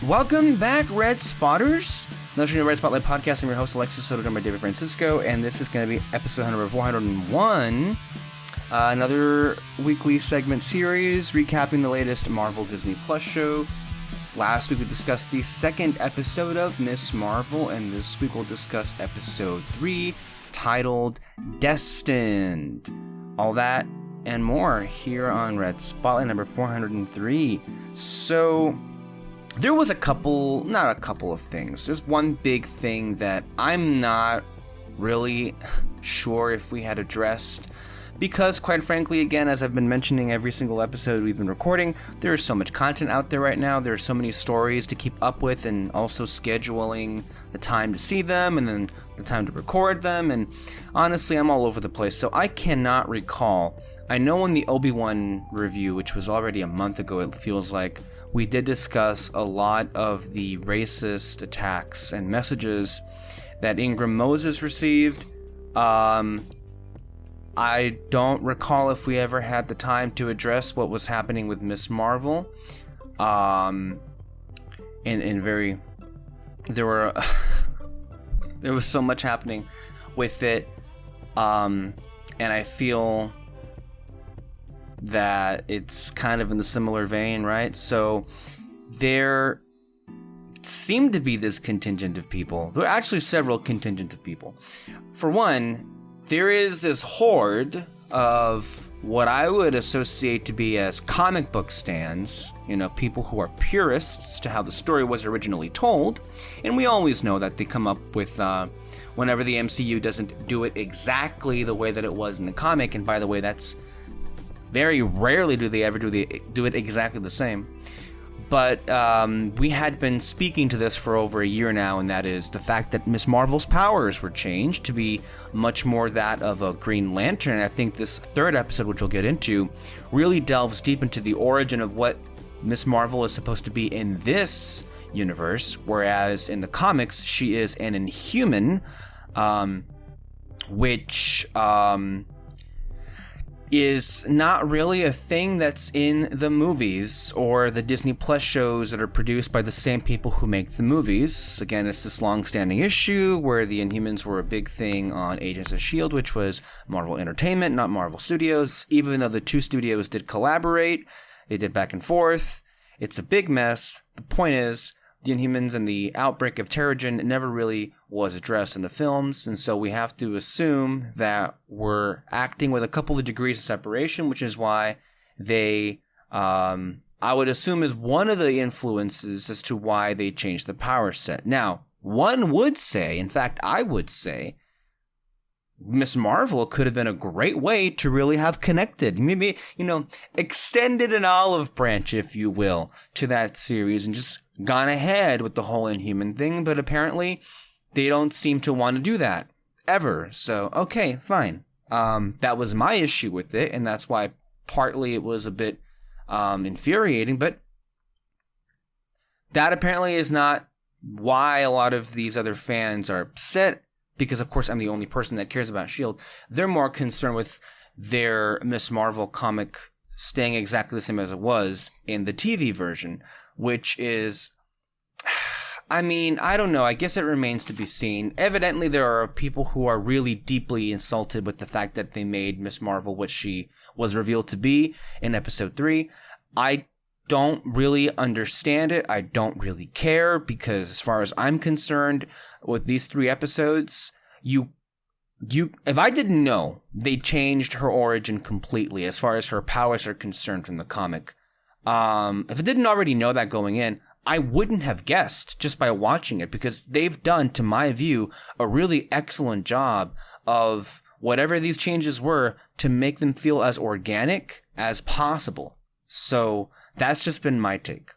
Welcome back, Red Spotters. Another Red Spotlight podcast. I'm your host, Alexis Soto, joined by David Francisco, and this is going to be episode number 401. Another weekly segment series recapping the latest Marvel Disney Plus show. Last week we discussed the second episode of Ms. Marvel, and this week we'll discuss episode 3, titled Destined. All that and more here on Red Spotlight number 403. So, there was not a couple of things. There's one big thing that I'm not really sure if we had addressed. Because, quite frankly, again, as I've been mentioning every single episode we've been recording, there is so much content out there right now. There are so many stories to keep up with, and also scheduling the time to see them and then the time to record them. And honestly, I'm all over the place, so I cannot recall. I know in the Obi-Wan review, which was already a month ago, it feels like, we did discuss a lot of the racist attacks and messages that Ingram Moses received. I don't recall if we ever had the time to address what was happening with Ms. Marvel. There was so much happening with it, and I feel that it's kind of in the similar vein, right? So there seemed to be this contingent of people. There were actually several contingent of people. For one, there is this horde of what I would associate to be as comic book stans, people who are purists to how the story was originally told. And we always know that they come up with, whenever the MCU doesn't do it exactly the way that it was in the comic, and by the way, that's very rarely do they ever do it exactly the same. But we had been speaking to this for over a year now, and that is the fact that Ms. Marvel's powers were changed to be much more that of a Green Lantern. And I think this third episode, which we'll get into, really delves deep into the origin of what Ms. Marvel is supposed to be in this universe, whereas in the comics, she is an Inhuman, which is not really a thing that's in the movies or the Disney Plus shows that are produced by the same people who make the movies. Again, it's this long-standing issue where the Inhumans were a big thing on Agents of S.H.I.E.L.D., which was Marvel Entertainment, not Marvel Studios. Even though the two studios did collaborate, they did back and forth. It's a big mess. The point is, the Inhumans and the outbreak of Terrigen never really was addressed in the films, and so we have to assume that we're acting with a couple of degrees of separation, which is why they, I would assume, is one of the influences as to why they changed the power set. Now, one would say, in fact, I would say, Ms. Marvel could have been a great way to really have connected, maybe, extended an olive branch, if you will, to that series and just gone ahead with the whole Inhuman thing, but apparently they don't seem to want to do that ever. So, okay, fine. That was my issue with it, and that's why partly it was a bit infuriating, but that apparently is not why a lot of these other fans are upset, because of course I'm the only person that cares about S.H.I.E.L.D. They're more concerned with their Ms. Marvel comic staying exactly the same as it was in the TV version, which is, I don't know. I guess it remains to be seen. Evidently, there are people who are really deeply insulted with the fact that they made Ms. Marvel what she was revealed to be in episode 3. I don't really understand it. I don't really care, because as far as I'm concerned, with these 3 episodes, if I didn't know they changed her origin completely as far as her powers are concerned from the comic, if I didn't already know that going in, I wouldn't have guessed just by watching it, because they've done, to my view, a really excellent job of whatever these changes were to make them feel as organic as possible. So that's just been my take.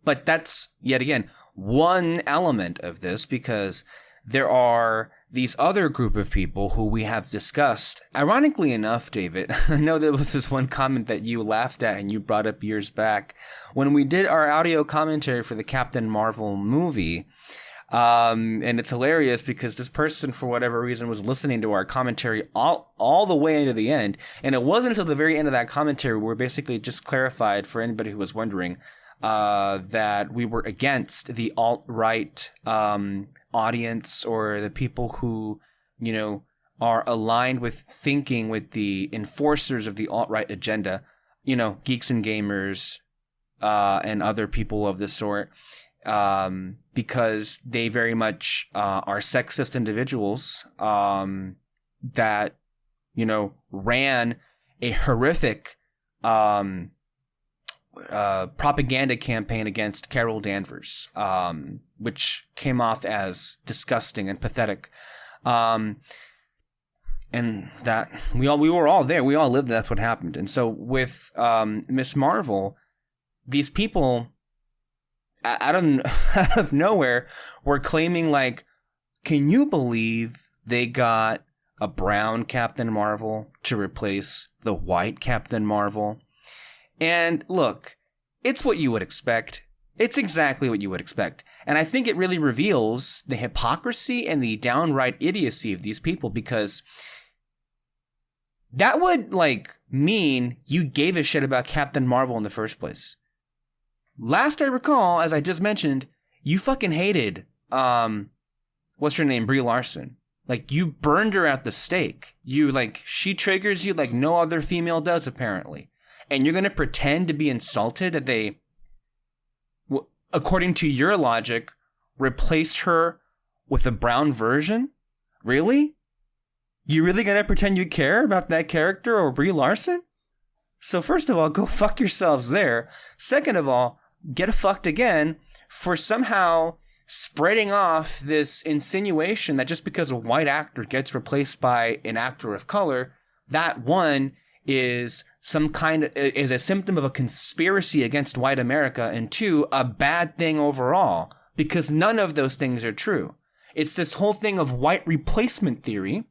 But that's, yet again, one element of this, because there are these other group of people who we have discussed. Ironically enough, David, I know there was this one comment that you laughed at and you brought up years back when we did our audio commentary for the Captain Marvel movie. And it's hilarious because this person, for whatever reason, was listening to our commentary all the way into the end. And it wasn't until the very end of that commentary where we basically just clarified, for anybody who was wondering, that we were against the alt-right audience or the people who, you know, are aligned with thinking with the enforcers of the alt-right agenda, you know, geeks and gamers and other people of this sort, because they very much are sexist individuals that, you know, ran a horrific propaganda campaign against Carol Danvers, which came off as disgusting and pathetic. And that we were all there. We all lived. That's what happened. And so with Miss Marvel, these people out of nowhere were claiming, like, can you believe they got a brown Captain Marvel to replace the white Captain Marvel? And look, it's what you would expect. It's exactly what you would expect. And I think it really reveals the hypocrisy and the downright idiocy of these people, because that would, like, mean you gave a shit about Captain Marvel in the first place. Last I recall, as I just mentioned, you fucking hated, what's her name, Brie Larson. Like, you burned her at the stake. You, like, she triggers you like no other female does, apparently. And you're gonna pretend to be insulted that they, according to your logic, replaced her with a brown version? Really? You really gonna pretend you care about that character or Brie Larson? So first of all, go fuck yourselves there. Second of all, get fucked again for somehow spreading off this insinuation that just because a white actor gets replaced by an actor of color, that one is is a symptom of a conspiracy against white America, and two, a bad thing overall, because none of those things are true. It's this whole thing of white replacement theory.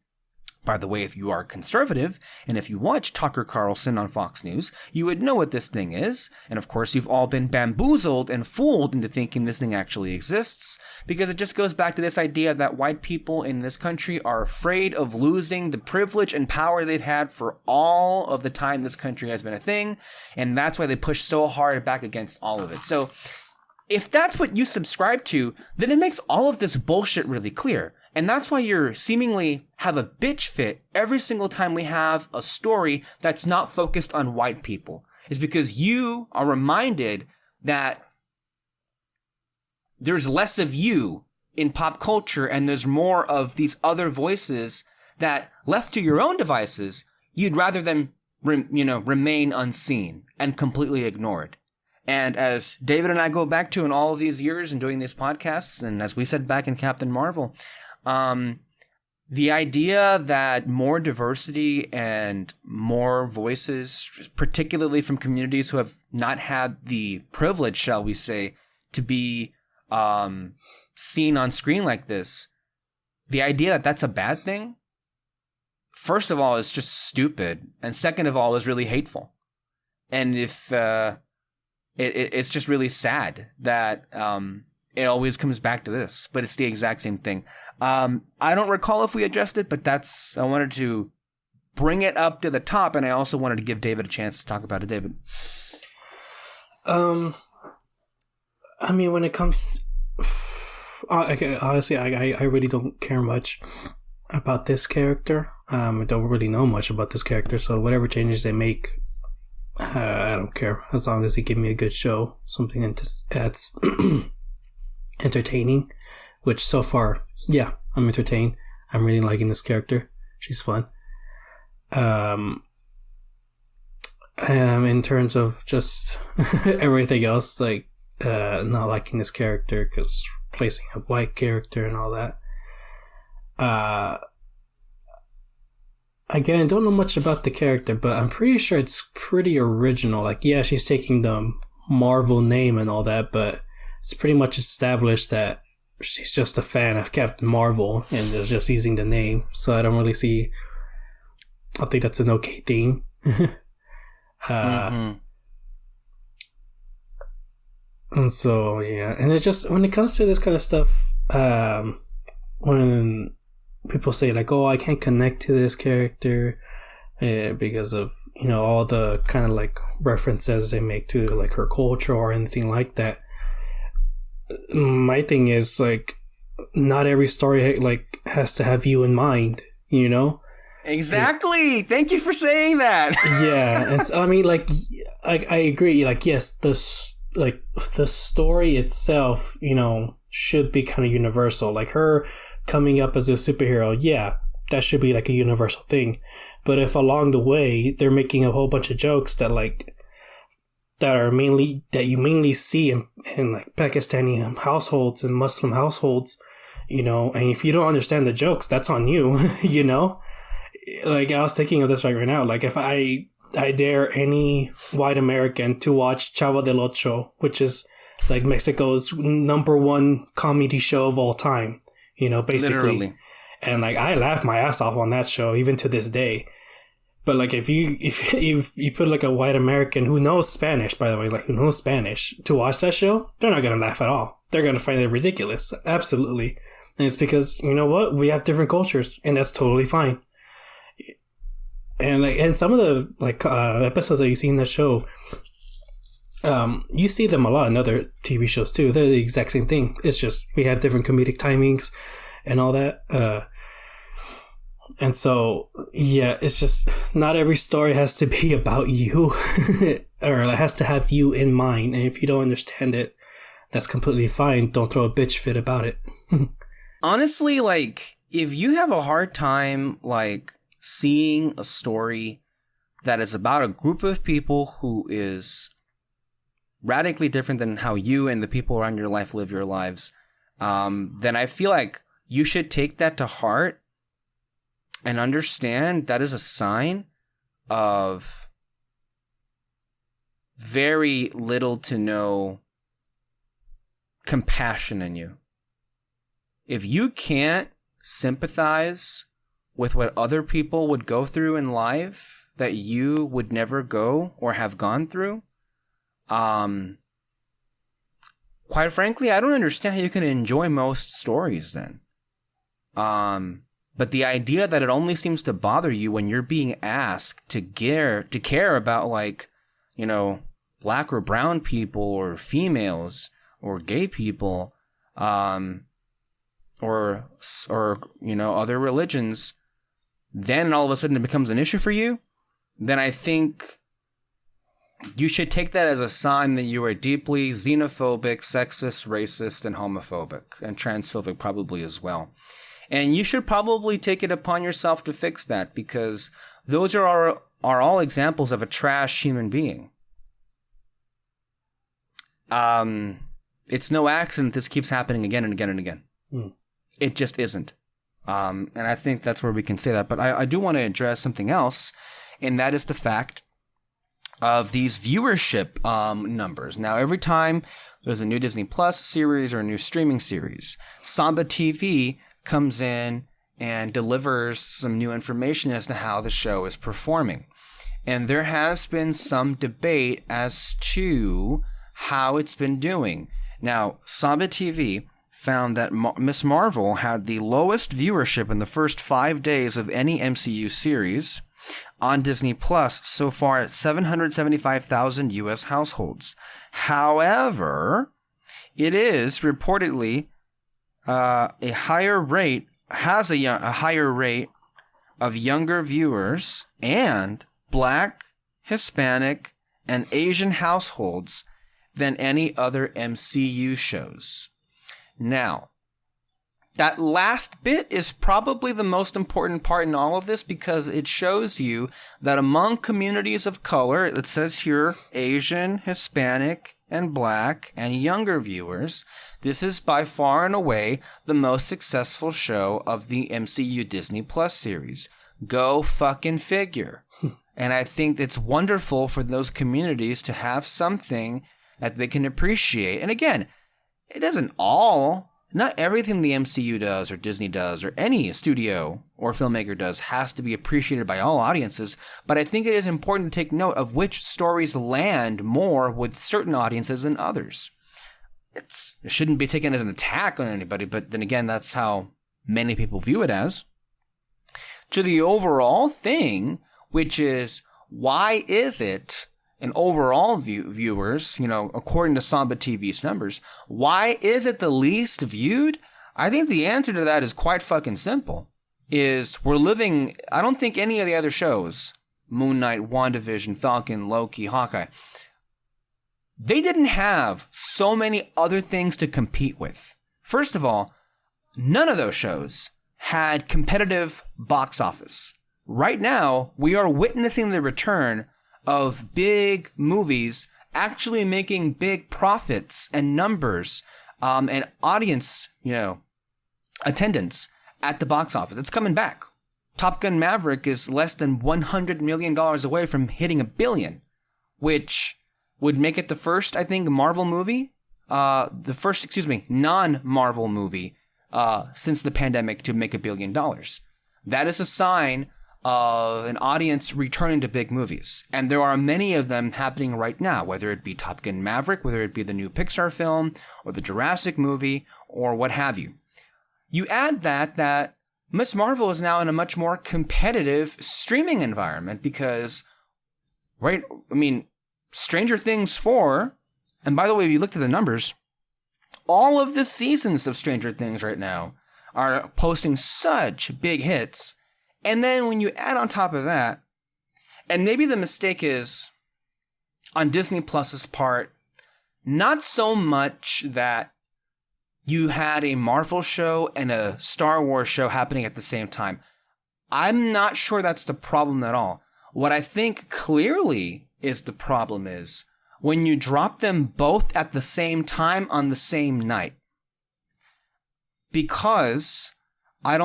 By the way, if you are conservative, and if you watch Tucker Carlson on Fox News, you would know what this thing is. And of course, you've all been bamboozled and fooled into thinking this thing actually exists, because it just goes back to this idea that white people in this country are afraid of losing the privilege and power they've had for all of the time this country has been a thing, and that's why they push so hard back against all of it. So if that's what you subscribe to, then it makes all of this bullshit really clear. And that's why you're seemingly have a bitch fit every single time we have a story that's not focused on white people. Is because you are reminded that there's less of you in pop culture and there's more of these other voices that, left to your own devices, you'd rather them remain unseen and completely ignored. And as David and I go back to in all of these years and doing these podcasts, and as we said back in Captain Marvel, the idea that more diversity and more voices, particularly from communities who have not had the privilege, shall we say, to be seen on screen like this, the idea that that's a bad thing, first of all, is just stupid, and second of all, is really hateful. And if it's just really sad that it always comes back to this, but it's the exact same thing. I don't recall if we addressed it, but I wanted to bring it up to the top, and I also wanted to give David a chance to talk about it. David. I mean, when it comes, honestly, I really don't care much about this character. I don't really know much about this character, so whatever changes they make, I don't care, as long as they give me a good show, something that's entertaining, which so far, yeah, I'm entertained. I'm really liking this character. She's fun. In terms of just everything else, like not liking this character because replacing a white character and all that. Again, I don't know much about the character, but I'm pretty sure it's pretty original. Like, yeah, she's taking the Marvel name and all that, but it's pretty much established that she's just a fan of Captain Marvel and is just using the name. So I don't really see. I think that's an okay thing. And so yeah, and it just, when it comes to this kind of stuff, when people say like, "Oh, I can't connect to this character," because of, all the kind of like references they make to like her culture or anything like that. My thing is like, not every story like has to have you in mind, Exactly. Thank you for saying that. Yeah, and I mean, like I agree. Like, yes, the story itself, should be kind of universal. Like her coming up as a superhero, yeah, that should be like a universal thing. But if along the way they're making a whole bunch of jokes that you mainly see in like Pakistani households and Muslim households, and if you don't understand the jokes, that's on you, Like, I was thinking of this right now. Like, if I dare any white American to watch Chavo del Ocho, which is like Mexico's #1 comedy show of all time, basically. Literally. And like, I laugh my ass off on that show even to this day. But like, if you put like a white American who knows Spanish, by the way, like who knows Spanish, to watch that show, they're not gonna laugh at all. They're gonna find it ridiculous. Absolutely. And it's because, you know what? We have different cultures, and that's totally fine. And some of the episodes that you see in the show, you see them a lot in other TV shows too. They're the exact same thing. It's just we have different comedic timings and all that. And so, yeah, it's just not every story has to be about you or it has to have you in mind. And if you don't understand it, that's completely fine. Don't throw a bitch fit about it. Honestly, like, if you have a hard time, like, seeing a story that is about a group of people who is radically different than how you and the people around your life live your lives, then I feel like you should take that to heart and understand that is a sign of very little to no compassion in you. If you can't sympathize with what other people would go through in life that you would never go or have gone through, quite frankly, I don't understand how you can enjoy most stories then. But the idea that it only seems to bother you when you're being asked to care about, like, black or brown people or females or gay people, or other religions, then all of a sudden it becomes an issue for you, then I think you should take that as a sign that you are deeply xenophobic, sexist, racist, and homophobic, and transphobic probably as well. And you should probably take it upon yourself to fix that, because those are all examples of a trash human being. It's no accident this keeps happening again and again and again. It just isn't. And I think that's where we can say that. But I do want to address something else, and that is the fact of these viewership numbers. Now, every time there's a new Disney Plus series or a new streaming series, Samba TV comes in and delivers some new information as to how the show is performing. And there has been some debate as to how it's been doing. Now, Samba TV found that Ms. Marvel had the lowest viewership in the first 5 days of any MCU series on Disney Plus so far at 775,000 U.S. households. However, it is reportedly a higher rate of younger viewers and Black, Hispanic, and Asian households than any other MCU shows. Now, that last bit is probably the most important part in all of this, because it shows you that among communities of color, it says here Asian, Hispanic, and Black, and younger viewers, this is by far and away the most successful show of the MCU Disney Plus series. Go fucking figure. And I think it's wonderful for those communities to have something that they can appreciate. And again, it doesn't not everything the MCU does or Disney does or any studio or filmmaker does has to be appreciated by all audiences, but I think it is important to take note of which stories land more with certain audiences than others. It shouldn't be taken as an attack on anybody, but then again, that's how many people view it as. To the overall thing, which is, why is it, and overall viewers, according to Samba TV's numbers, why is it the least viewed? I think the answer to that is quite fucking simple. I don't think any of the other shows, Moon Knight, WandaVision, Falcon, Loki, Hawkeye, they didn't have so many other things to compete with. First of all, none of those shows had competitive box office. Right now, we are witnessing the return of big movies actually making big profits and numbers, and audience, attendance at the box office. It's coming back. Top Gun Maverick is less than $100 million away from hitting $1 billion, which would make it the first, I think, Marvel movie, non-Marvel movie since the pandemic to make $1 billion. That is a sign of an audience returning to big movies. And there are many of them happening right now, whether it be Top Gun Maverick, whether it be the new Pixar film, or the Jurassic movie, or what have you. You add that Ms. Marvel is now in a much more competitive streaming environment because, Stranger Things 4, and by the way, if you looked at the numbers, all of the seasons of Stranger Things right now are posting such big hits. And then when you add on top of that, and maybe the mistake is on Disney Plus's part, not so much that you had a Marvel show and a Star Wars show happening at the same time. I'm not sure that's the problem at all. What I think clearly is the problem is when you drop them both at the same time on the same night. Because I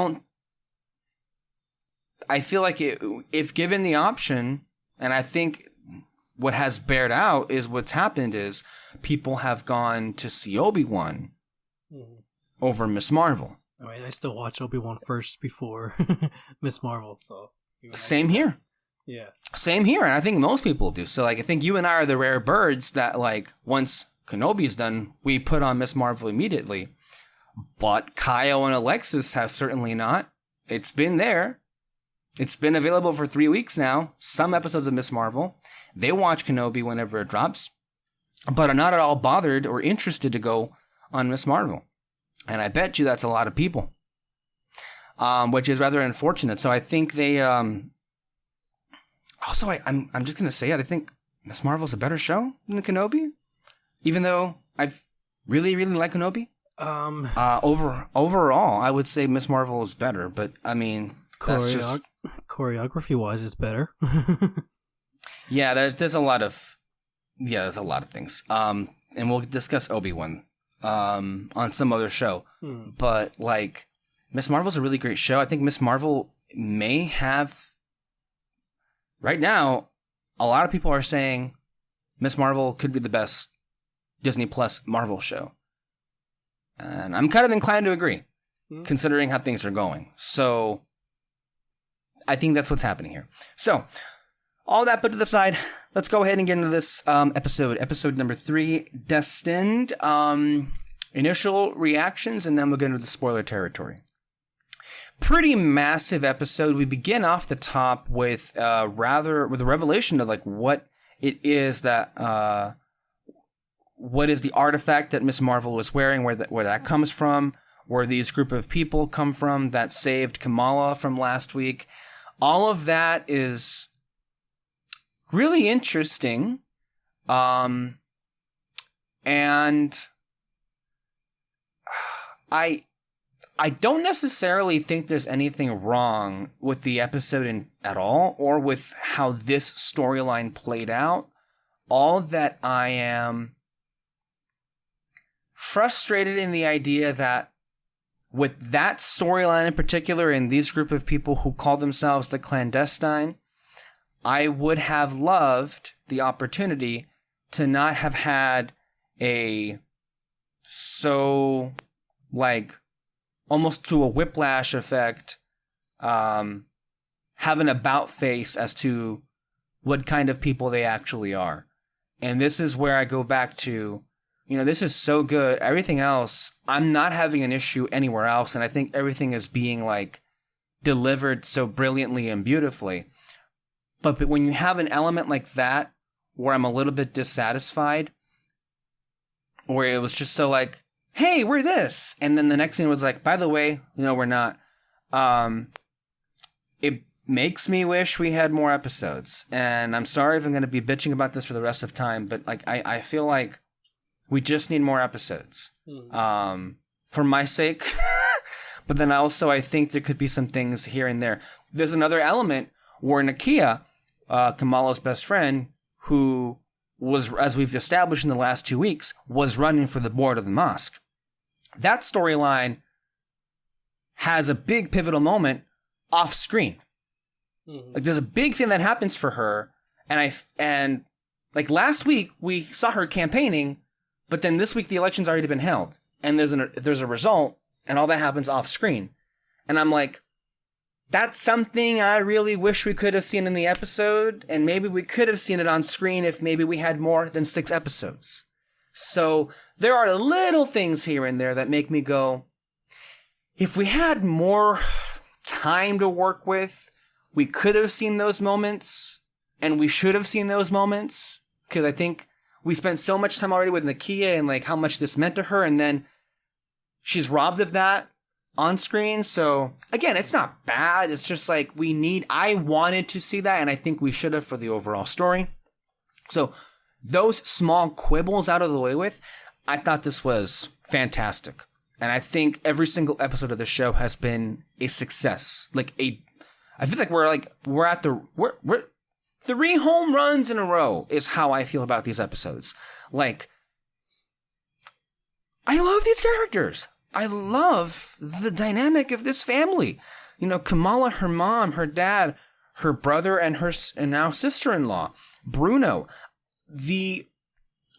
feel like if given the option, and I think what has bared out is what's happened is people have gone to see Obi-Wan over Miss Marvel. I still watch Obi-Wan first before Miss Marvel, so... Same here. Yeah. Same here, and I think most people do. So, I think you and I are the rare birds that, once Kenobi's done, we put on Miss Marvel immediately. But Kyle and Alexis have certainly not. It's been there. It's been available for 3 weeks now. Some episodes of Miss Marvel. They watch Kenobi whenever it drops, but are not at all bothered or interested to go on Miss Marvel. And I bet you that's a lot of people, which is rather unfortunate. So I think they... Also, I'm just going to say it. I think Miss Marvel's a better show than Kenobi, even though I've really, really like Kenobi. Overall, I would say Miss Marvel is better, but choreography-wise, it's better. Yeah, there's a lot of things. And we'll discuss Obi-Wan on some other show. But Miss Marvel's a really great show. I think Miss Marvel may have... Right now, a lot of people are saying Miss Marvel could be the best Disney Plus Marvel show. And I'm kind of inclined to agree, considering how things are going. So, I think that's what's happening here. So, all that put to the side, let's go ahead and get into this episode number 3, Destined. Initial reactions, and then we'll get into the spoiler territory. Pretty massive episode. We begin off the top with a revelation of what it is that what is the artifact that Miss Marvel was wearing, where that comes from, where these group of people come from that saved Kamala from last week. All of that is really interesting, and I don't necessarily think there's anything wrong with the episode at all, or with how this storyline played out. All that I am frustrated in the idea that with that storyline in particular, and these group of people who call themselves the clandestine, I would have loved the opportunity to not have had almost to a whiplash effect, have an about face as to what kind of people they actually are. And this is where I go back to, this is so good. Everything else, I'm not having an issue anywhere else. And I think everything is being delivered so brilliantly and beautifully. But when you have an element like that, where I'm a little bit dissatisfied, where it was just so like, hey, we're this. And then the next thing was like, by the way, no, we're not. It makes me wish we had more episodes. And I'm sorry if I'm going to be bitching about this for the rest of time, but like, I feel like we just need more episodes. For my sake. But then also, I think there could be some things here and there. There's another element where Nakia, Kamala's best friend, who was, as we've established in the last 2 weeks, was running for the board of the mosque. That storyline has a big pivotal moment off screen. Like there's a big thing that happens for her, and like last week we saw her campaigning, but then this week the election's already been held, and there's a result, and all that happens off screen, and I'm like, that's something I really wish we could have seen in the episode, and maybe we could have seen it on screen if maybe we had more than 6 episodes. So there are little things here and there that make me go, if we had more time to work with, we could have seen those moments, and we should have seen those moments, because I think we spent so much time already with Nakia and like how much this meant to her, and then she's robbed of that on screen. So again, it's not bad. It's just like I wanted to see that, and I think we should have for the overall story. So those small quibbles out of the way with, I thought this was fantastic. And I think every single episode of the show has been a success. I feel like we're at we're 3 home runs in a row is how I feel about these episodes. Like, I love these characters. I love the dynamic of this family. You know, Kamala, her mom, her dad, her brother, and now sister-in-law, Bruno.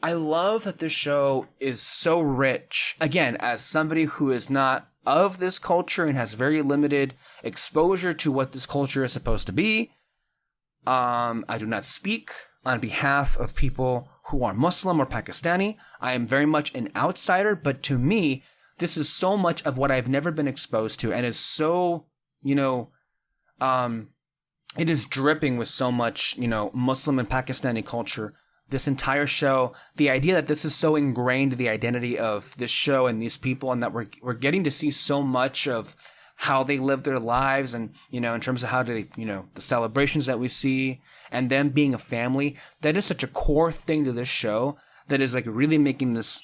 I love that this show is so rich. Again, as somebody who is not of this culture and has very limited exposure to what this culture is supposed to be, I do not speak on behalf of people who are Muslim or Pakistani. I am very much an outsider, but to me, this is so much of what I've never been exposed to, and is so, it is dripping with so much, Muslim and Pakistani culture. This entire show, the idea that this is so ingrained in the identity of this show and these people, and that we're getting to see so much of how they live their lives, and, in terms of how they, the celebrations that we see, and them being a family, that is such a core thing to this show that is like really making this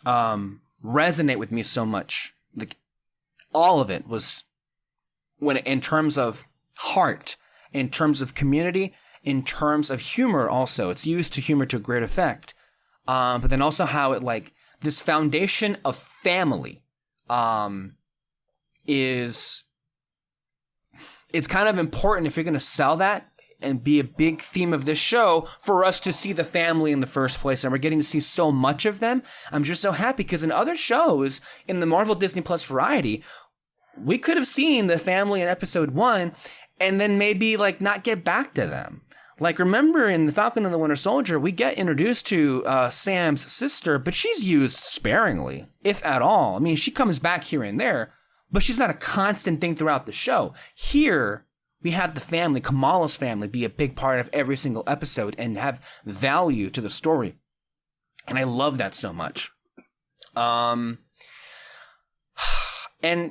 resonate with me so much. Like, all of it was, in terms of heart, in terms of community, in terms of humor also. It's used to humor to a great effect. But then also how it, like, this foundation of family it's kind of important if you're going to sell that and be a big theme of this show for us to see the family in the first place. And we're getting to see so much of them. I'm just so happy because in other shows, in the Marvel Disney Plus variety, we could have seen the family in episode 1 and then maybe like not get back to them. Like, remember in The Falcon and the Winter Soldier, we get introduced to Sam's sister, but she's used sparingly, if at all. I mean, she comes back here and there, but she's not a constant thing throughout the show. Here, we have the family, Kamala's family, be a big part of every single episode and have value to the story. And I love that so much. And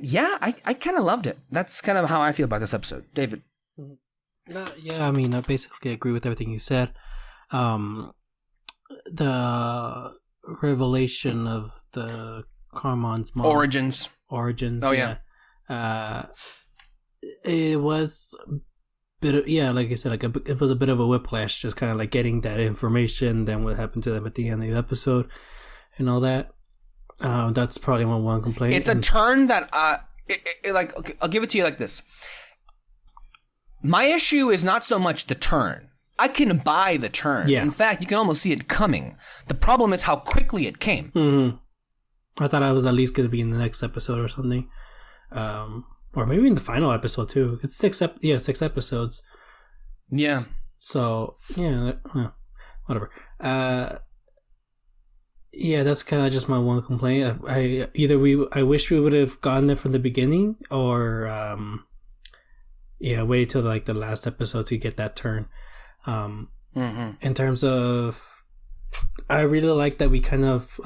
yeah, I kind of loved it. That's kind of how I feel about this episode. David? Yeah, I mean, I basically agree with everything you said. The revelation of the Carmon's mom. Origins. Oh, yeah. It was a bit of, like you said, it was a bit of a whiplash, just kind of like getting that information, then what happened to them at the end of the episode and all that. That's probably my one complaint. It's a turn that, like, okay, I'll give it to you like this. My issue is not so much the turn. I can buy the turn. Yeah. In fact, you can almost see it coming. The problem is how quickly it came. Mm-hmm. I thought I was at least going to be in the next episode or something. Or maybe in the final episode, too. It's 6 episodes. Yeah. So, yeah, whatever. Yeah, that's kind of just my one complaint. I wish we would have gotten there from the beginning, or yeah, wait till like the last episode to get that turn. In terms of, I really like that we kind of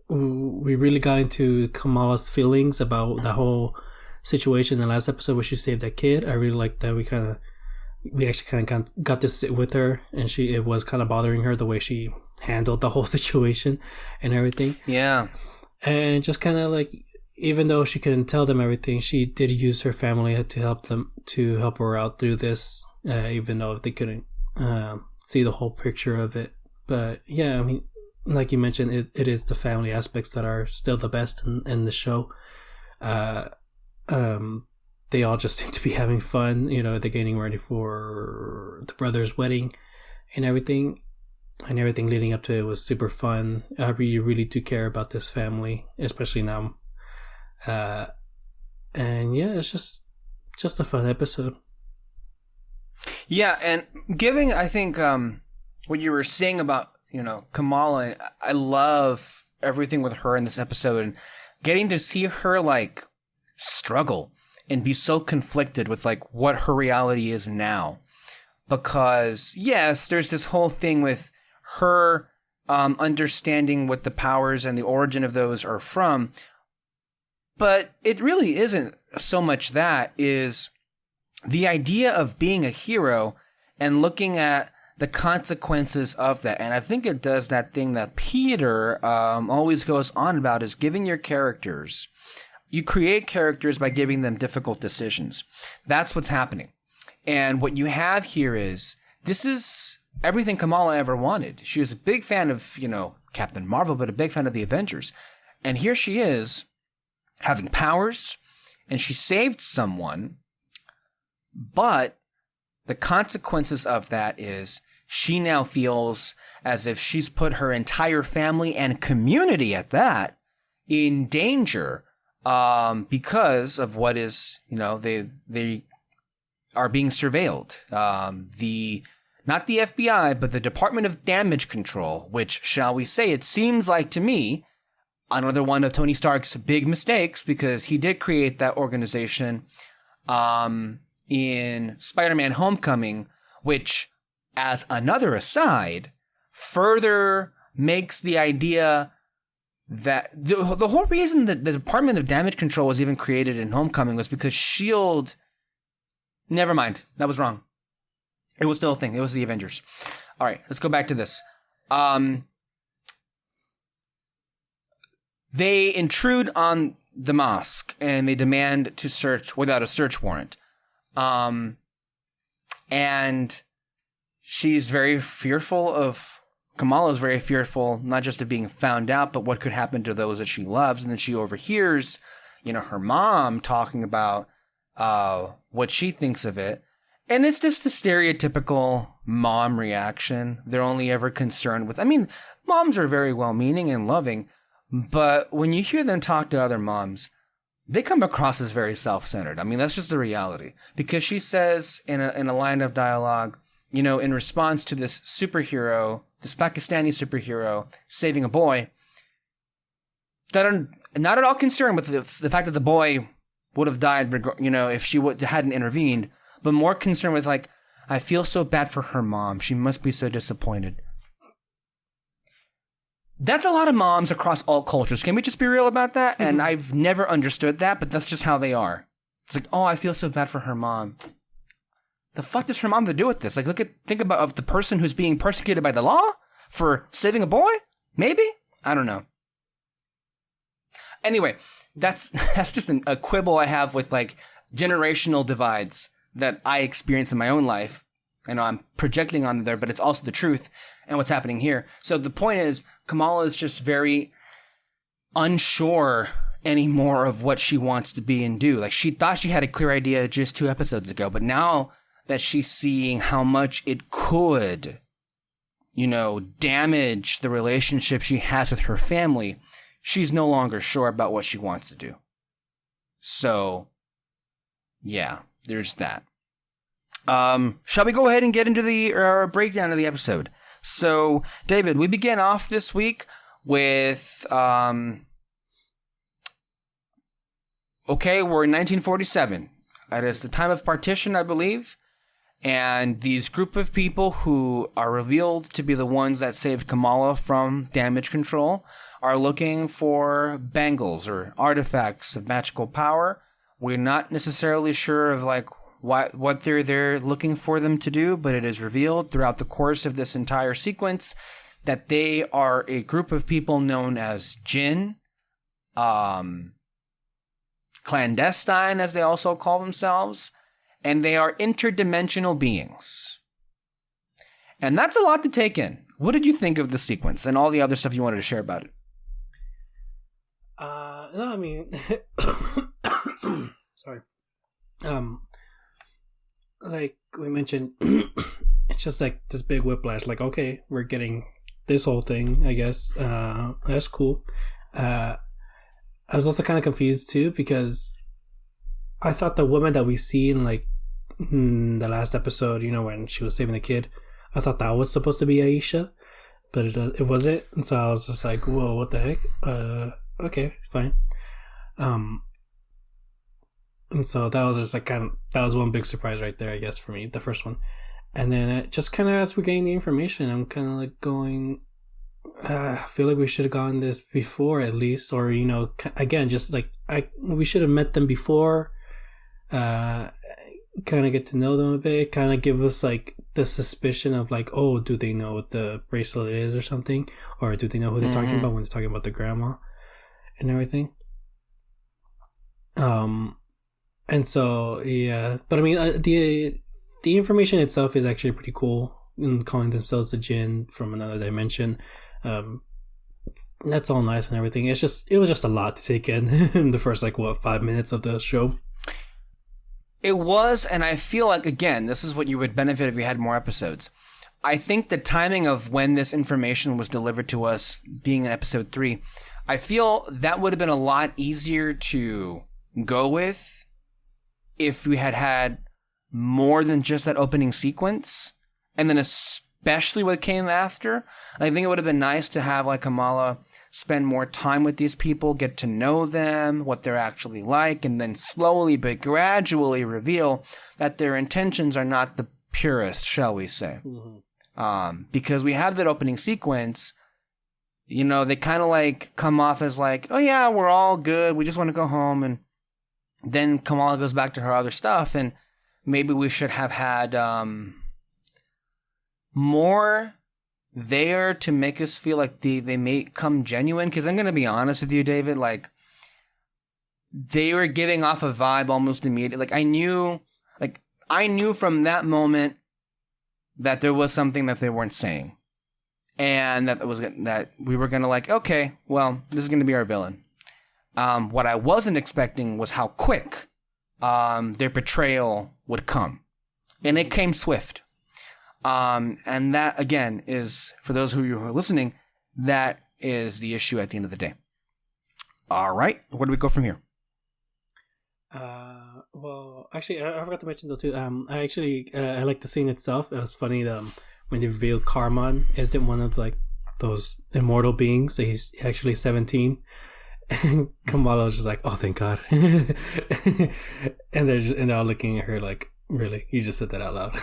we really got into Kamala's feelings about the whole situation in the last episode where she saved that kid. I really like that we actually kind of got to sit with her, and it was kind of bothering her the way she handled the whole situation and everything. Yeah. And just kind of like, even though she couldn't tell them everything, she did use her family to help her out through this, even though they couldn't see the whole picture of it. But yeah, I mean, like you mentioned, it is the family aspects that are still the best in the show. They all just seem to be having fun. You know, they're getting ready for the brother's wedding and everything. And everything leading up to it was super fun. I really do care about this family, especially now. And yeah, it's just a fun episode. Yeah, and I think, what you were saying about, Kamala, I love everything with her in this episode, and getting to see her, like, struggle and be so conflicted with, like, what her reality is now. Because, yes, there's this whole thing with her understanding what the powers and the origin of those are from, but it really isn't so much that. Is the idea of being a hero and looking at the consequences of that. And I think it does that thing that Peter always goes on about, is giving your characters. You create characters by giving them difficult decisions. That's what's happening. And what you have here is, this is everything Kamala ever wanted. She was a big fan of, Captain Marvel, but a big fan of the Avengers. And here she is, having powers, and she saved someone, but the consequences of that is she now feels as if she's put her entire family and community at that in danger, because of what is, they are being surveilled. Not the FBI, but the Department of Damage Control, which, shall we say, it seems like to me, another one of Tony Stark's big mistakes, because he did create that organization in Spider-Man Homecoming, which, as another aside, further makes the idea that the whole reason that the Department of Damage Control was even created in Homecoming was because S.H.I.E.L.D. Never mind. That was wrong. It was still a thing. It was the Avengers. All right, let's go back to this. They intrude on the mosque, and they demand to search without a search warrant. And she's very fearful of... Kamala's very fearful, not just of being found out, but what could happen to those that she loves. And then she overhears, her mom talking about what she thinks of it. And it's just the stereotypical mom reaction. They're only ever concerned with... I mean, moms are very well-meaning and loving, but when you hear them talk to other moms, they come across as very self-centered. I mean, that's just the reality. Because she says in a line of dialogue, in response to this superhero, this Pakistani superhero saving a boy, that are not at all concerned with the fact that the boy would have died, if she hadn't intervened, but more concerned with, like, I feel so bad for her mom. She must be so disappointed. That's a lot of moms across all cultures. Can we just be real about that? And I've never understood that, but that's just how they are. It's like, oh, I feel so bad for her mom. The fuck does her mom have to do with this? Like, think about of the person who's being persecuted by the law for saving a boy? Maybe? I don't know. Anyway, that's just a quibble I have with, like, generational divides that I experience in my own life. I know I'm projecting on there, but it's also the truth and what's happening here. So the point is, Kamala is just very unsure anymore of what she wants to be and do. Like, she thought she had a clear idea just 2 episodes ago, but now that she's seeing how much it could, damage the relationship she has with her family, she's no longer sure about what she wants to do. So, yeah, there's that. Shall we go ahead and get into the breakdown of the episode? So, David, we begin off this week with, okay, we're in 1947. It is the time of partition, I believe. And these group of people who are revealed to be the ones that saved Kamala from damage control are looking for bangles or artifacts of magical power. We're not necessarily sure of like what they're looking for them to do, but it is revealed throughout the course of this entire sequence that they are a group of people known as Jinn, clandestine, as they also call themselves, and they are interdimensional beings. And that's a lot to take in. What did you think of the sequence and all the other stuff you wanted to share about it? No, I mean, sorry. Like we mentioned, it's just like this big whiplash. Like, okay, we're getting this whole thing, I guess. That's cool. I was also kind of confused too because I thought the woman that we see in like the last episode, when she was saving the kid, I thought that was supposed to be Aisha, but it wasn't. And so I was just like, whoa, what the heck? Okay, fine. And so that was just like that was one big surprise right there, I guess, for me, the first one. And then it just kind of, as we're getting the information, I'm kind of like going, I feel like we should have gotten this before at least, or, again, just like we should have met them before, kind of get to know them a bit, kind of give us like the suspicion of like, oh, do they know what the bracelet is or something? Or do they know who they're talking about when they're talking about the grandma and everything? And so, yeah, but I mean, the information itself is actually pretty cool in calling themselves the Jinn from another dimension. That's all nice and everything. It was just a lot to take in the first 5 minutes of the show. It was, and I feel like, again, this is what you would benefit if we had more episodes. I think the timing of when this information was delivered to us, being in episode 3, I feel that would have been a lot easier to go with if we had more than just that opening sequence, and then especially what came after. I think it would have been nice to have Kamala spend more time with these people, get to know them, what they're actually like, and then slowly but gradually reveal that their intentions are not the purest, shall we say. Mm-hmm. Because we had that opening sequence, they kind of come off as oh yeah, we're all good, we just want to go home, and then Kamala goes back to her other stuff, and maybe we should have had more there to make us feel like they may come genuine. Because I'm going to be honest with you, David, they were giving off a vibe almost immediately. I knew from that moment that there was something that they weren't saying, and that we were going to okay, well, this is going to be our villain. What I wasn't expecting was how quick their betrayal would come. And it came swift. And that, again, is, for those of you who are listening, that is the issue at the end of the day. All right. Where do we go from here? Well, actually, I forgot to mention, though, too. I like the scene itself. It was funny when they revealed Karman isn't one of, those immortal beings. He's actually 17. And Kamala was just like, oh, thank God. and they're all looking at her like, really? You just said that out loud.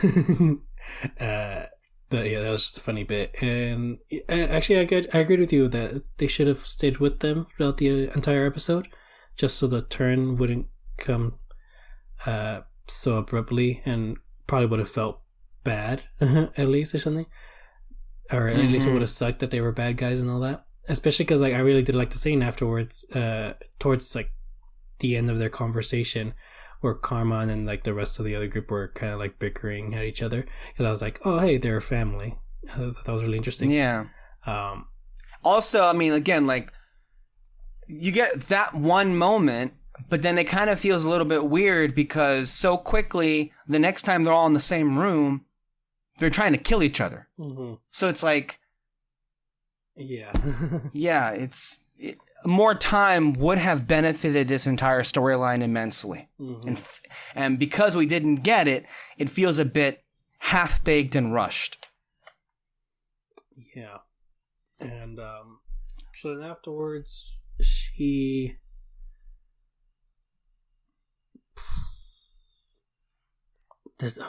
But yeah, that was just a funny bit. And actually, I agreed with you that they should have stayed with them throughout the entire episode, just so the turn wouldn't come so abruptly, and probably would have felt bad, at least, or something. Or at least it would have sucked that they were bad guys and all that. Especially because I really did like the scene afterwards, towards the end of their conversation, where Karman and the rest of the other group were kind of bickering at each other. Because I was like, oh hey, they're a family. I thought that was really interesting. Yeah. Also, I mean, again, you get that one moment, but then it kind of feels a little bit weird because so quickly the next time they're all in the same room, they're trying to kill each other. Mm-hmm. So it's yeah. Yeah, more time would have benefited this entire storyline immensely. Mm-hmm. And because we didn't get it, it feels a bit half-baked and rushed. Yeah. And so then afterwards, she...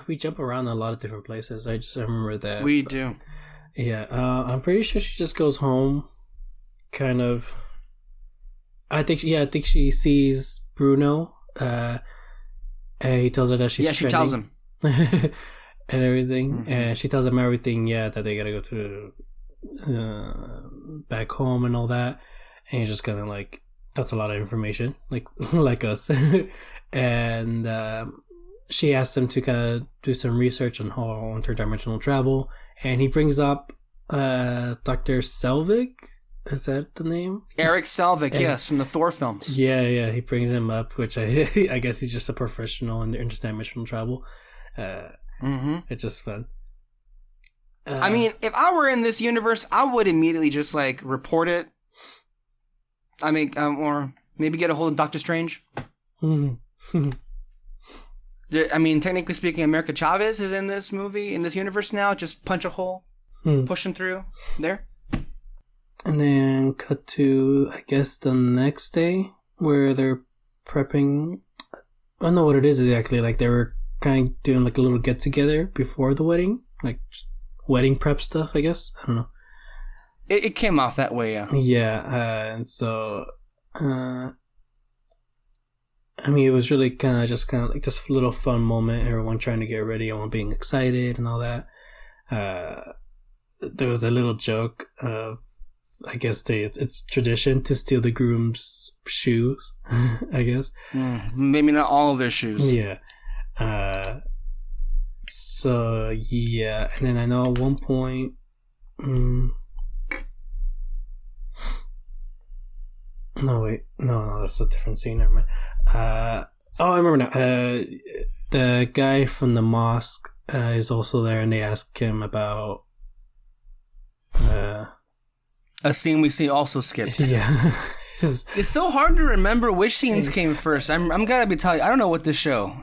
We jump around a lot of different places. I just remember that. We do. Yeah, I'm pretty sure she just goes home, kind of. I think she sees Bruno. And he tells her that she's she tells him and everything, and she tells him everything. Yeah, that they gotta go to back home and all that. And he's just kind of like, that's a lot of information, like like us. And she asks him to kind of do some research on how interdimensional travel, and he brings up Dr. Selvig. Is that the name? Eric Selvig, yes, from the Thor films. Yeah, he brings him up, which I guess he's just a professional in the interdimensional travel. It's just fun. I mean, if I were in this universe, I would immediately just like report it. I mean, or maybe get a hold of Doctor Strange. I mean, technically speaking, America Chavez is in this movie, in this universe now. Just punch a hole, push him through there. And then cut to, I guess, the next day where they're prepping. I don't know what it is exactly. Like they were kind of doing like a little get together before the wedding, like wedding prep stuff. I guess, I don't know. It came off that way, yeah. Yeah, and so I mean, it was really kind of like this little fun moment. Everyone trying to get ready, everyone being excited and all that. There was a little joke of, I guess it's tradition to steal the groom's shoes, I guess. Maybe not all of their shoes. Yeah. So, yeah. And then I know at one point... No, wait. No, that's a different scene. Never mind. I remember now. The guy from the mosque is also there, and they ask him about... a scene we see also skipped. Yeah. It's so hard to remember which scenes came first. I'm gotta be telling you, I don't know what this show.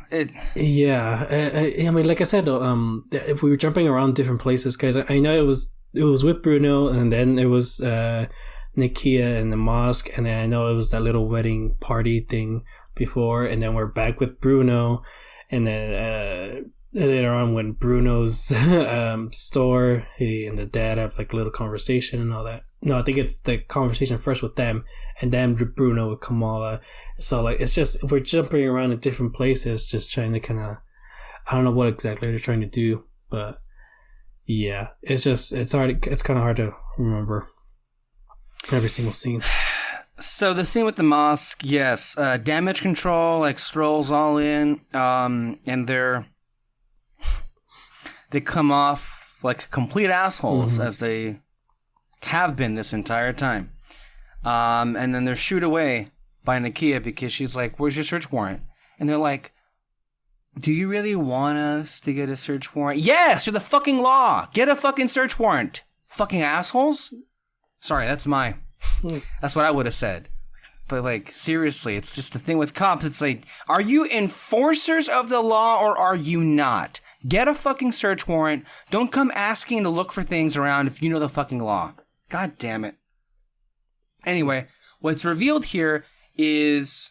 Yeah, I mean, like I said, if we were jumping around different places, guys, I know it was with Bruno, and then it was Nakia in the mosque, and then I know it was that little wedding party thing before, and then we're back with Bruno, and then later on when Bruno's store, he and the dad have like a little conversation and all that. No, I think it's the conversation first with them, and then Bruno with Kamala. So like, it's just, we're jumping around in different places, just trying to kind of, I don't know what exactly they're trying to do, but yeah, it's kind of hard to remember every single scene. So the scene with the mosque, yes, damage control like strolls all in, and they come off like complete assholes as they have been this entire time. And then they're shooed away by Nakia because she's like, where's your search warrant? And they're like, do you really want us to get a search warrant? Yes, you're the fucking law. Get a fucking search warrant. Fucking assholes. Sorry, that's what I would have said. But like, seriously, it's just the thing with cops. It's like, are you enforcers of the law or are you not? Get a fucking search warrant. Don't come asking to look for things around if you know the fucking law. God damn it. Anyway, what's revealed here is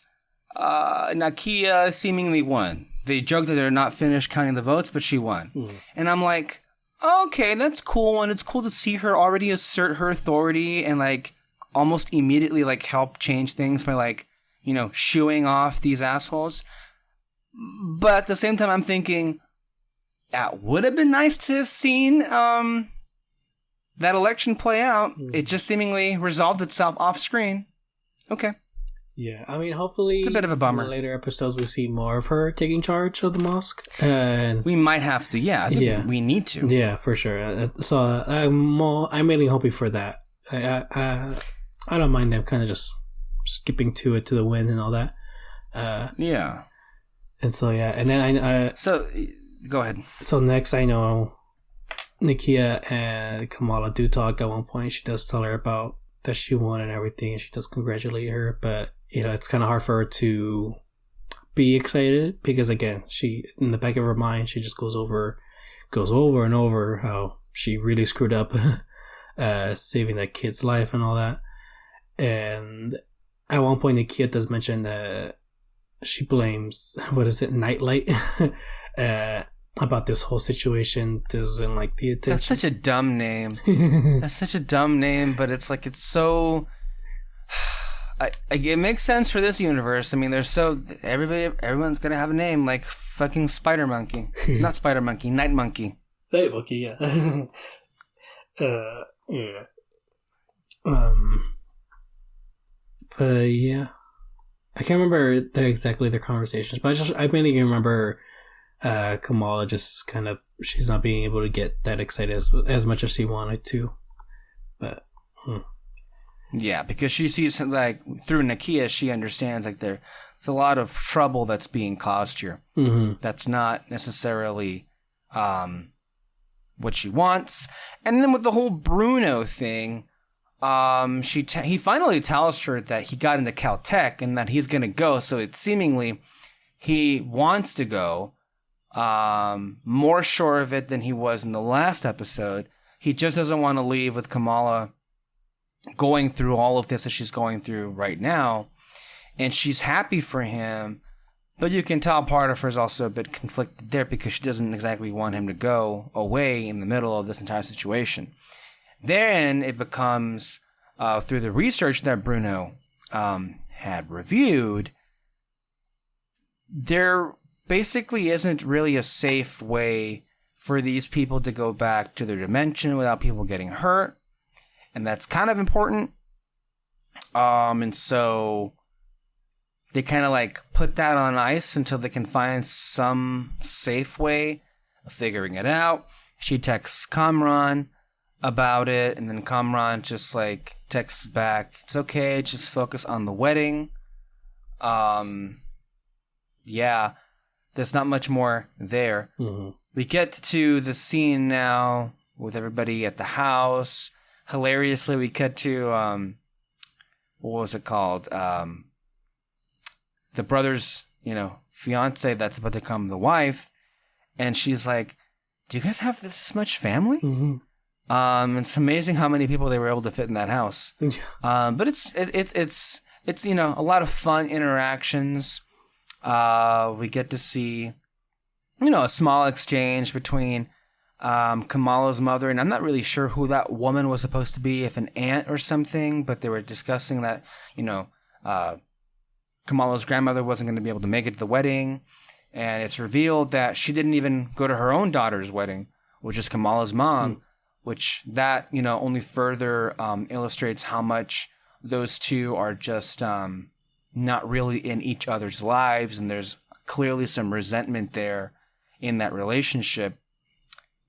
Nakia seemingly won. They joke that they're not finished counting the votes, but she won. And I'm like, okay, that's cool. And it's cool to see her already assert her authority and like almost immediately like help change things by like, you know, shooing off these assholes. But at the same time, I'm thinking, that would have been nice to have seen that election play out. It just seemingly resolved itself off screen. Okay. Yeah, I mean, hopefully it's a bit of a bummer. In the later episodes, we see more of her taking charge of the mosque. And we might have to. Yeah, I think we need to. Yeah, for sure. So I'm really hoping for that. I don't mind them kind of just skipping to the win and all that. Yeah. And so yeah, and then so go ahead. So next, I know Nakia and Kamala do talk at one point. She does tell her about that she won and everything, and she does congratulate her. But you know, it's kind of hard for her to be excited because again, she in the back of her mind, she just goes over and over how she really screwed up saving that kid's life and all that. And at one point, Nakia does mention that she blames Nightlight about this whole situation doesn't like the attention. That's such a dumb name. That's such a dumb name, but it's like it's so. It makes sense for this universe. I mean, everyone's gonna have a name like fucking Spider Monkey, not Spider Monkey, Night Monkey. Night Monkey, yeah. Yeah. But yeah, I can't remember exactly their conversations, but I mainly remember Kamala just kind of she's not being able to get that excited as much as she wanted to, but. Yeah, because she sees, like, through Nakia, she understands, like, there's a lot of trouble that's being caused here. Mm-hmm. That's not necessarily what she wants. And then with the whole Bruno thing, he finally tells her that he got into Caltech and that he's going to go. So it's seemingly he wants to go, more sure of it than he was in the last episode. He just doesn't want to leave with Kamala going through all of this that she's going through right now, and she's happy for him, but you can tell part of her is also a bit conflicted there because she doesn't exactly want him to go away in the middle of this entire situation. Then it becomes, through the research that Bruno had reviewed, there basically isn't really a safe way for these people to go back to their dimension without people getting hurt. And that's kind of important. And so they kind of like put that on ice until they can find some safe way of figuring it out. She texts Kamran about it, and then Kamran just like texts back, "It's okay, just focus on the wedding." Yeah, there's not much more there. Mm-hmm. We get to the scene now with everybody at the house. Hilariously, we cut to, what was it called? The brother's, fiance that's about to become the wife. And she's like, "Do you guys have this much family?" Mm-hmm. It's amazing how many people they were able to fit in that house. But it's a lot of fun interactions. We get to see, a small exchange between Kamala's mother, and I'm not really sure who that woman was supposed to be, if an aunt or something, but they were discussing that, Kamala's grandmother wasn't going to be able to make it to the wedding, and it's revealed that she didn't even go to her own daughter's wedding, which is Kamala's mom, which that, only further illustrates how much those two are just not really in each other's lives, and there's clearly some resentment there in that relationship.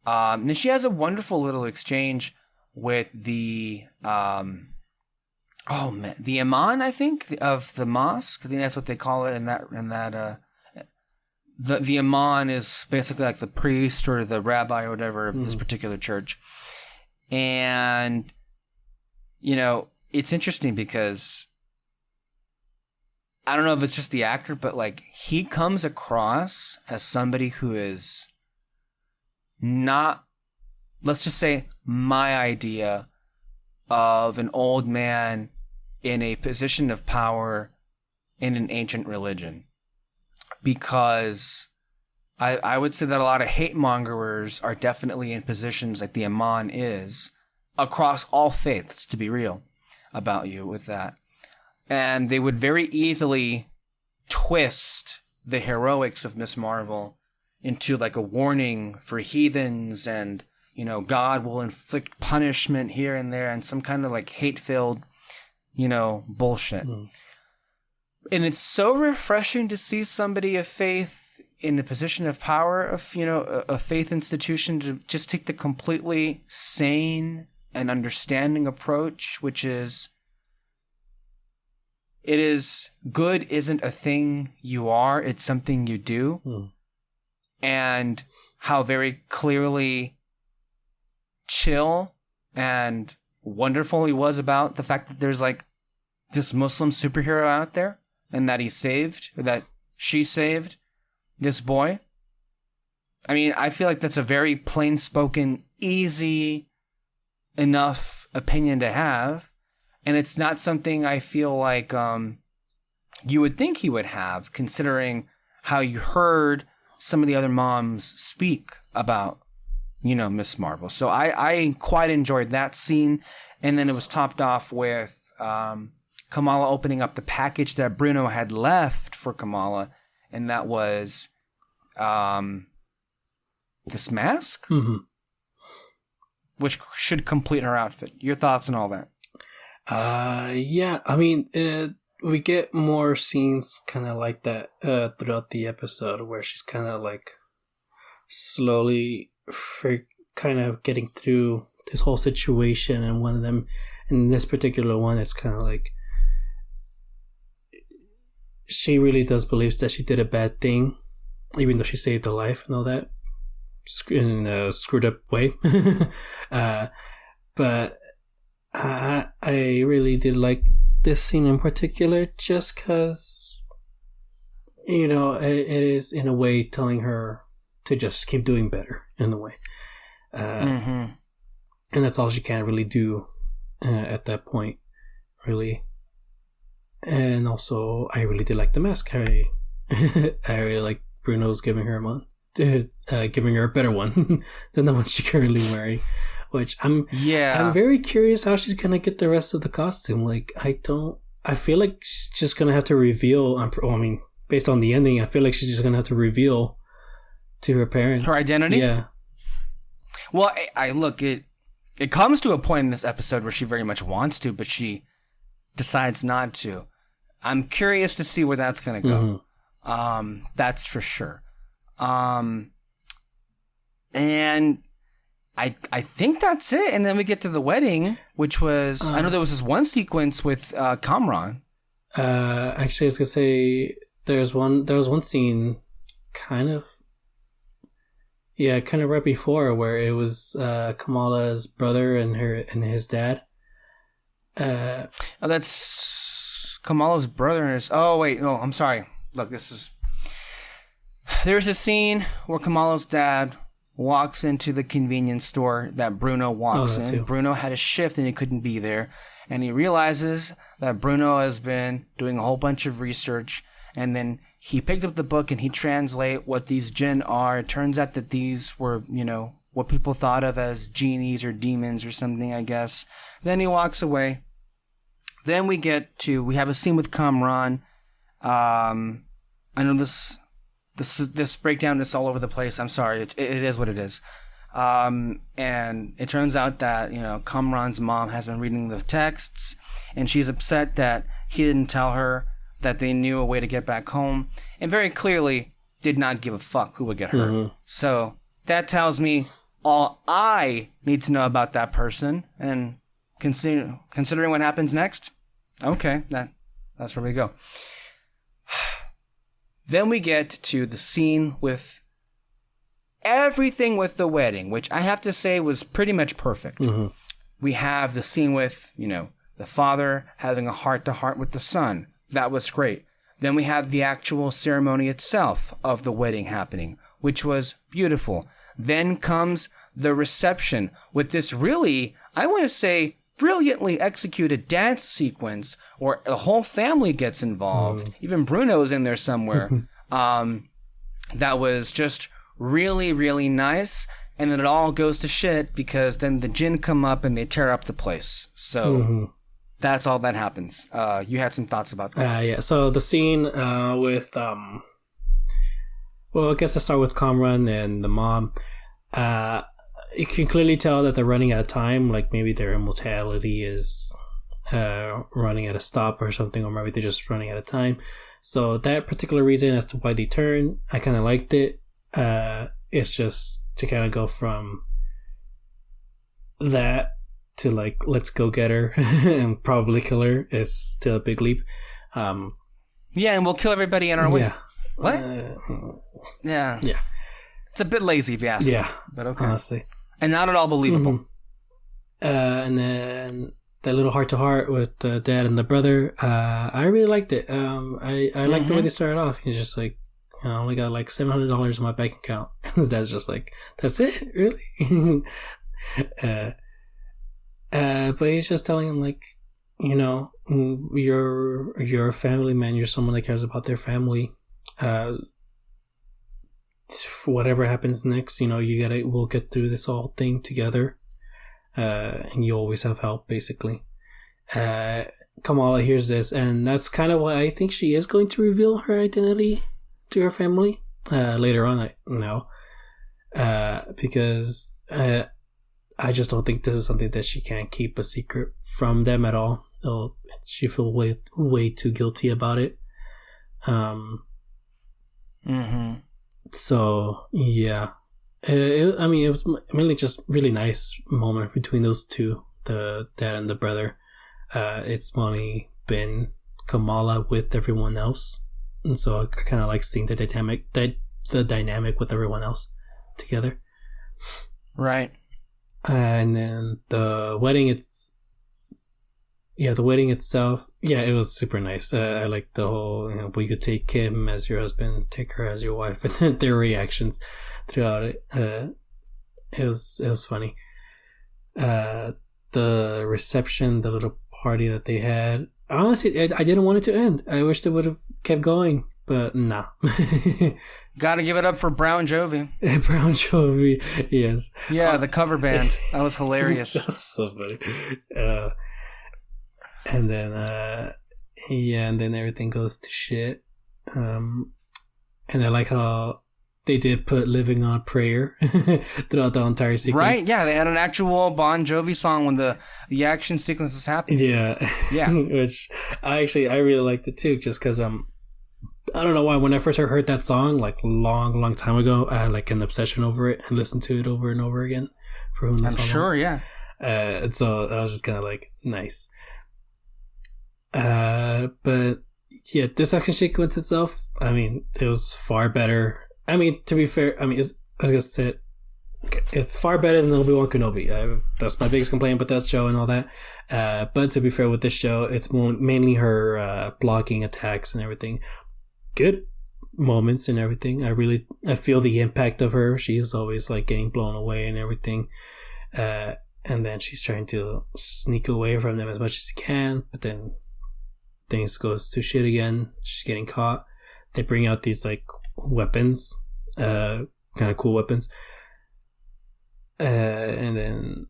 And she has a wonderful little exchange with the the imam, I think, of the mosque. I think that's what they call it. The imam is basically like the priest or the rabbi or whatever of this particular church. And it's interesting because I don't know if it's just the actor, but like he comes across as somebody who is not, let's just say, my idea of an old man in a position of power in an ancient religion. Because I would say that a lot of hate mongers are definitely in positions like the imam is across all faiths, to be real about you with that. And they would very easily twist the heroics of Miss Marvel into like a warning for heathens, and God will inflict punishment here and there, and some kind of like hate-filled bullshit. And it's so refreshing to see somebody of faith in a position of power, of a faith institution, to just take the completely sane and understanding approach, which is, it is good isn't a thing you are, it's something you do. And how very clearly chill and wonderful he was about the fact that there's like this Muslim superhero out there, and that he saved, or that she saved this boy. I mean, I feel like that's a very plain-spoken, easy enough opinion to have, and it's not something I feel like you would think he would have, considering how you heard some of the other moms speak about, Miss Marvel. So I quite enjoyed that scene. And then it was topped off with Kamala opening up the package that Bruno had left for Kamala. And that was this mask, which should complete her outfit. Your thoughts on all that? Yeah, I mean, we get more scenes kind of like that throughout the episode where she's kind of like slowly kind of getting through this whole situation. And one of them, in this particular one, it's kind of like she really does believe that she did a bad thing, even though she saved a life and all that in a screwed up way. But I really did like this scene in particular, just because, it is in a way telling her to just keep doing better in a way. And that's all she can really do at that point, really. And also, I really did like the mask. I really like Bruno's giving her giving her a better one than the one she's currently wearing. Which I'm very curious how she's gonna get the rest of the costume. Like, I feel like she's just gonna have to reveal. Based on the ending, I feel like she's just gonna have to reveal to her parents her identity. Yeah. Well, I look, it comes to a point in this episode where she very much wants to, but she decides not to. I'm curious to see where that's gonna go. That's for sure. And I think that's it. And then we get to the wedding, which was, I know there was this one sequence with Kamran. Actually, I was gonna say there was one scene kind of right before where it was Kamala's brother and his dad. That's Kamala's brother and his. Oh wait, no, I'm sorry. Look, there's a scene where Kamala's dad walks into the convenience store that Bruno walks in. Too. Bruno had a shift and he couldn't be there. And he realizes that Bruno has been doing a whole bunch of research. And then he picked up the book and he translate what these jinn are. It turns out that these were, what people thought of as genies or demons or something, I guess. Then he walks away. Then we have a scene with Kamran. I know this breakdown is all over the place. I'm sorry. It is what it is. And it turns out that, Kamran's mom has been reading the texts and she's upset that he didn't tell her that they knew a way to get back home and very clearly did not give a fuck who would get hurt. So that tells me all I need to know about that person, and considering what happens next, okay, that's where we go. Then we get to the scene with everything with the wedding, which I have to say was pretty much perfect. We have the scene with, the father having a heart-to-heart with the son. That was great. Then we have the actual ceremony itself of the wedding happening, which was beautiful. Then comes the reception with this really, I want to say, brilliantly executed dance sequence where the whole family gets involved. Even Bruno's in there somewhere. That was just really, really nice. And then it all goes to shit because then the jinn come up and they tear up the place. So that's all that happens. You had some thoughts about that. Yeah. So the scene with, well, I guess I start with Kamran and the mom. You can clearly tell that they're running out of time. Like maybe their immortality is running at a stop or something, or maybe they're just running out of time. So that particular reason as to why they turn, I kind of liked it. It's just to kind of go from that to like, let's go get her and probably kill her is still a big leap. Yeah, and we'll kill everybody in our way. Yeah. What? Yeah. It's a bit lazy if you ask me. But okay. Honestly. And not at all believable. And then that little heart-to-heart with the dad and the brother, I really liked it. I liked the way they started off. He's just like, I only got like $700 in my bank account. That's just like, that's it? Really? But he's just telling him like, you're a family man. You're someone that cares about their family. whatever happens next, we'll get through this whole thing together. And you always have help, basically. Kamala hears this, and that's kind of why I think she is going to reveal her identity to her family later on. Because I just don't think this is something that she can keep a secret from them at all. She feel way too guilty about it. So yeah, it was mainly just really nice moment between those two, the dad and the brother. It's only been Kamala with everyone else, and so I kind of like seeing the dynamic with everyone else together. Right. And then the wedding itself, it was super nice. I like the whole, we could take Kim as your husband, take her as your wife, and then their reactions throughout it. It was funny. The reception, the little party that they had. Honestly, I didn't want it to end. I wish they would have kept going, but nah. Gotta give it up for Brown Jovi. Brown Jovi, yes. Yeah, the cover band. That was hilarious. That's so funny. And then everything goes to shit. And I like how they did put "Living on Prayer" throughout the entire sequence. Right? Yeah, they had an actual Bon Jovi song when the action sequences happened. Yeah, which I really liked it too, just because I don't know why. When I first heard that song, like long time ago, I had like an obsession over it and listened to it over and over again. For whom I'm sure, yeah. So I was just kind of like, nice. But yeah, this action sequence itself, it was far better. To be fair, it's far better than Obi-Wan Kenobi. That's my biggest complaint about that show and all that. But to be fair with this show, it's mainly her blocking attacks and everything. Good moments and everything. I feel the impact of her. She is always like getting blown away and everything. And then she's trying to sneak away from them as much as she can, but then things goes to shit again. She's getting caught. They bring out these like weapons, kind of cool weapons, and then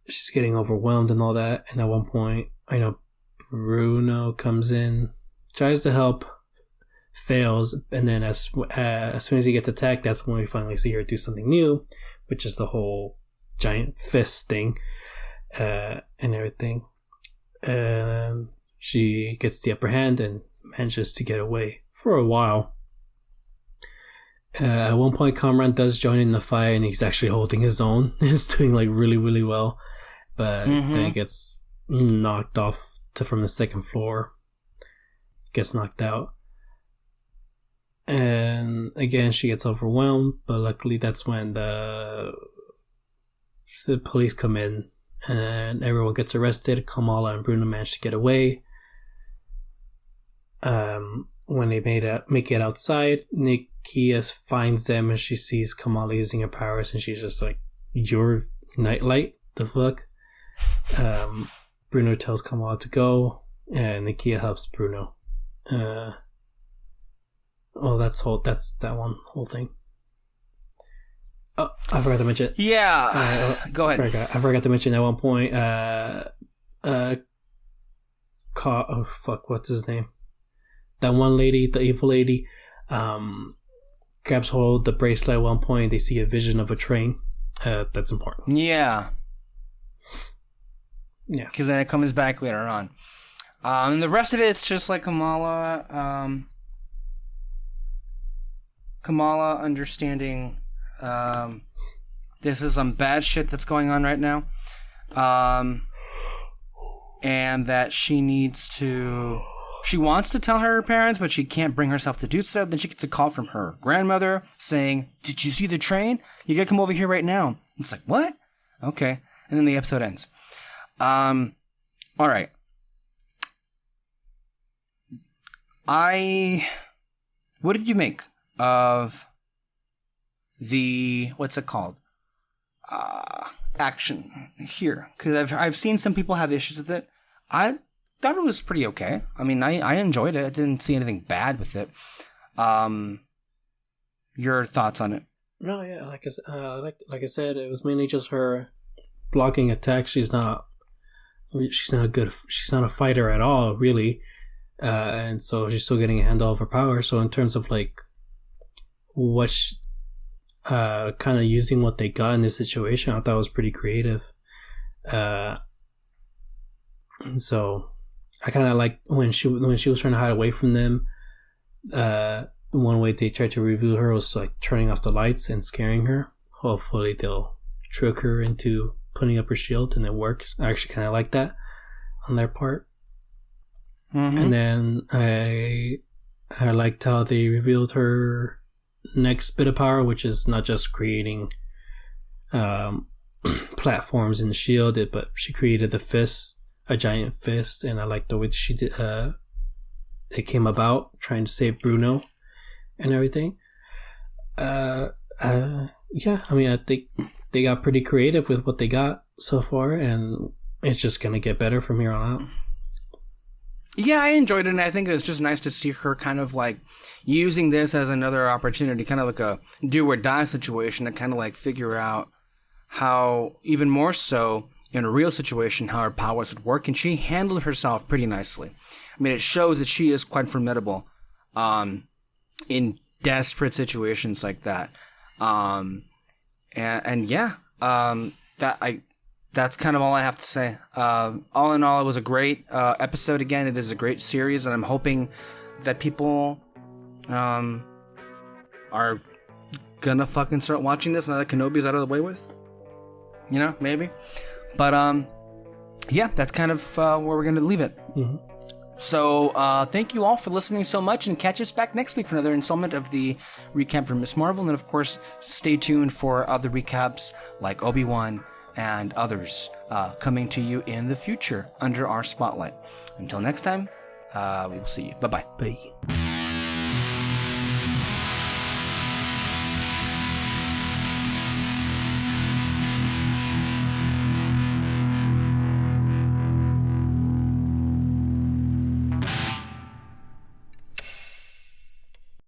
she's getting overwhelmed and all that. And at one point, I know Bruno comes in, tries to help, fails, and then as soon as he gets attacked, that's when we finally see her do something new, which is the whole giant fist thing, and everything. She gets the upper hand and manages to get away for a while. At one point, Kamran does join in the fight, and he's actually holding his own. He's doing like really, really well, but then he gets knocked off from the second floor. Gets knocked out, and again she gets overwhelmed. But luckily, that's when the police come in, and everyone gets arrested. Kamala and Bruno manage to get away. When they make it outside, Nikia finds them and she sees Kamala using her powers, and she's just like, "Your nightlight, the fuck?" Bruno tells Kamala to go, and Nikia helps Bruno. That's that one whole thing. Oh, I forgot to mention. Yeah, go ahead. I forgot to mention at one point. What's his name? That one lady, the evil lady, grabs hold of the bracelet at one point. They see a vision of a train. That's important. Yeah. Because then it comes back later on. And the rest of it, it's just like Kamala understanding this is some bad shit that's going on right now. And that she wants to tell her parents, but she can't bring herself to do so. Then she gets a call from her grandmother saying, "Did you see the train? You gotta come over here right now." It's like, what? Okay. And then the episode ends. All right. What did you make of the, what's it called? Action here? Because I've seen some people have issues with it. I thought it was pretty okay. I enjoyed it. I didn't see anything bad with it. your thoughts on it. No, yeah, like I said, it was mainly just her blocking attacks. She's not a fighter at all, really, and so she's still getting a handle of her power. So in terms of like what kind of using what they got in this situation, I thought was pretty creative. And so I kind of like when she was trying to hide away from them. One way they tried to reveal her was like turning off the lights and scaring her. Hopefully they'll trick her into putting up her shield, and it works. I actually kind of like that on their part. Mm-hmm. And then I liked how they revealed her next bit of power, which is not just creating platforms in the shield, but she created the fist, a giant fist, and I liked the way she did. It came about trying to save Bruno and everything. Yeah, I mean, I think they got pretty creative with what they got so far, and it's just gonna get better from here on out. Yeah, I enjoyed it, and I think it's just nice to see her kind of like using this as another opportunity, kind of like a do or die situation, to kind of like figure out how, even more so in a real situation, how her powers would work, and she handled herself pretty nicely. I mean, it shows that she is quite formidable in desperate situations like that. That's kind of all I have to say. All in all, it was a great episode. Again, it is a great series, and I'm hoping that people are gonna fucking start watching this now that Kenobi's out of the way with. You know, maybe. But yeah, that's kind of where we're gonna leave it. Mm-hmm. So thank you all for listening so much, and catch us back next week for another installment of the recap for Ms. Marvel. And of course, stay tuned for other recaps like Obi-Wan and others coming to you in the future under our spotlight. Until next time, we will see you. Bye-bye. Bye.